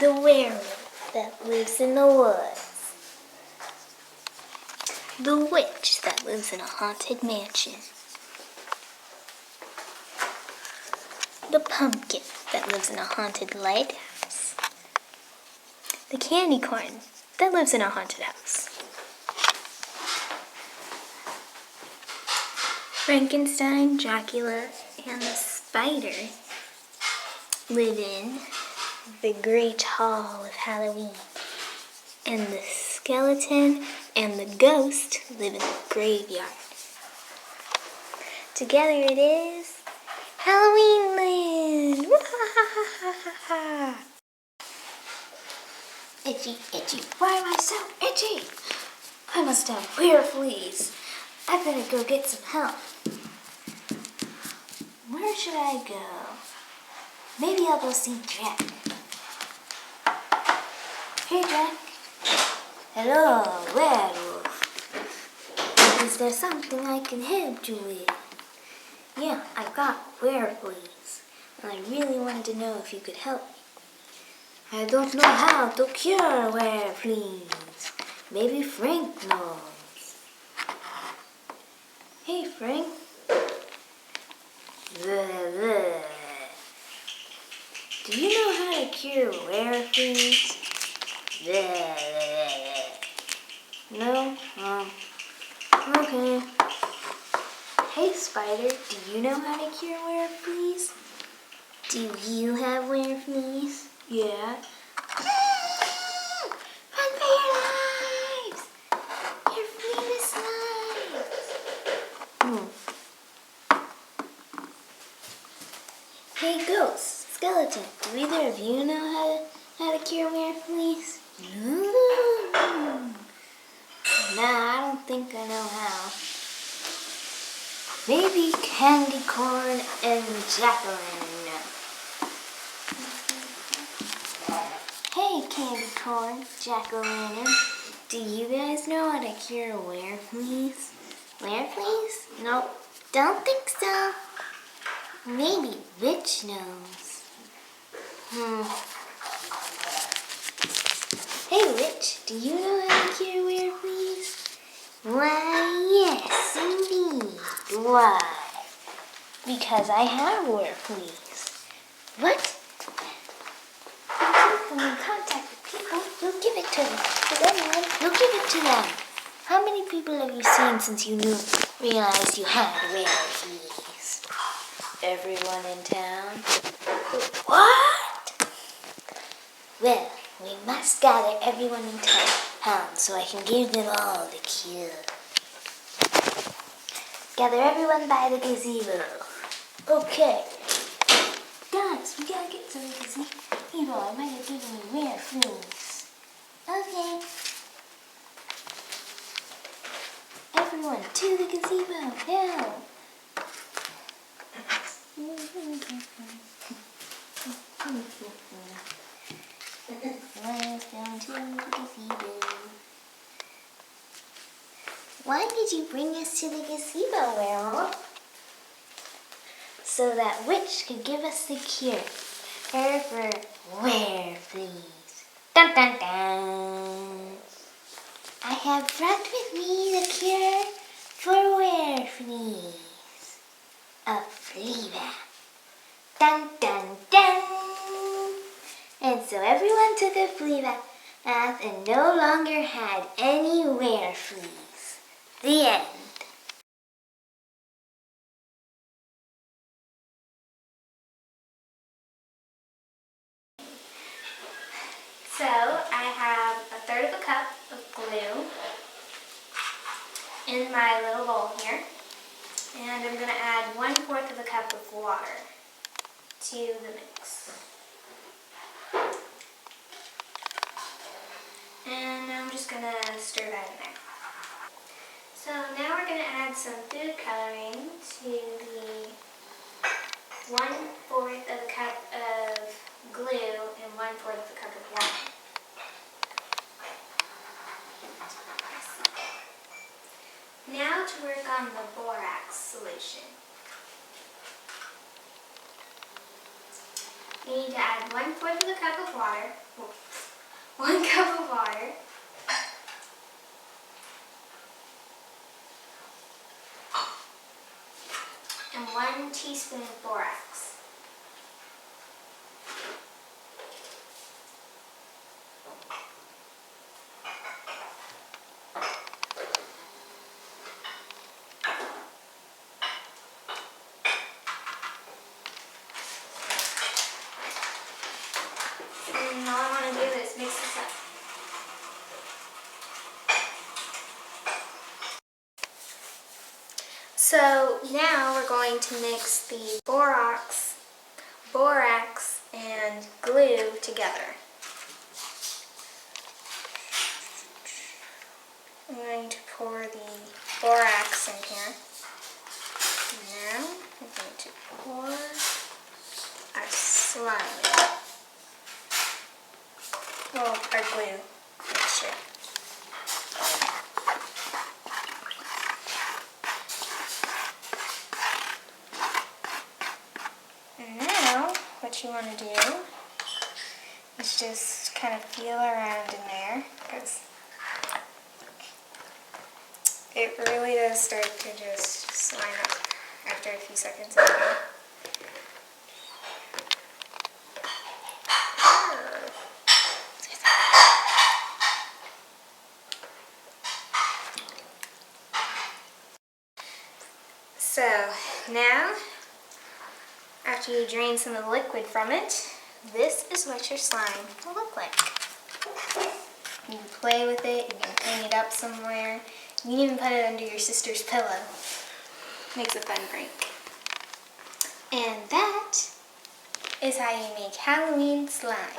The werewolf that lives in the woods. The witch that lives in a haunted mansion. The pumpkin that lives in a haunted lighthouse. The candy corn that lives in a haunted house. Frankenstein, Dracula, and the spider live in the Great Hall of Halloween. And the skeleton and the ghost live in the graveyard. Together it is Halloween Land! Itchy, itchy, why am I so itchy? I must have weird fleas. I better go get some help. Where should I go? Maybe I'll go see Jack. Hey Jack. Hello, werewolf. Is there something I can help you with? Yeah, I've got werewolves, and I really wanted to know if you could help me. I don't know how to cure werewolves. Maybe Frank knows. Hey Frank. Do you know how to cure werewolves? No? Okay. Hey Spider, do you know how to cure werewolves? Do you have werewolves? Yeah. Run for your lives! Your famous lives! Hey Ghost, Skeleton, do either of you know how to cure werewolves? No. Nah, I don't think I know how. Maybe Candy Corn and Jacqueline know. Hey Candy Corn, Jacqueline, do you guys know how to cure werewolves? Werewolves? Nope, don't think so. Maybe Witch knows. Hey Witch, do you know how to cure werewolves? Why, yes, indeed. Why? Because I have werewolves. What? When you contact the people, you'll give it to them. With anyone, you'll give it to them. How many people have you seen since you realized you had werewolves? Everyone in town? What? Well, we must gather everyone in town so I can give them all the cure. Gather everyone by the gazebo. Okay. Guys, we gotta get to the gazebo. I might have given me werewolves. Okay. Everyone to the gazebo now. Let's go to the gazebo. Why did you bring us to the gazebo, werewolf? So that witch could give us the cure for werewolves. Dun dun dun. I have brought with me the cure for werewolves. A flea bath. Dun dun dun. And so everyone took a flea bath and no longer had any werewolves. The end. So I have a third of a cup of glue in my little bowl here, and I'm going to add 1/4 of a cup of water to the mix. And I'm just going to stir that in there. So now we're going to add some food coloring to the 1/4 of a cup of glue and 1/4 of a cup of water. Now to work on the borax solution. you need to add 1/4 of the cup of water. 1 cup of water. And 1 teaspoon of borax. And all I want to do is mix this up. So now we're going to mix the borax, and glue together. I'm going to pour the borax in here. Now I'm going to pour our slime. Well, our glue mixture. And now, what you want to do is just kind of feel around in there, because it really does start to just slime up after a few seconds of it. So now, after you drain some of the liquid from it, this is what your slime will look like. You can play with it, you can hang it up somewhere, you can even put it under your sister's pillow. Makes a fun prank. And that is how you make Halloween slime.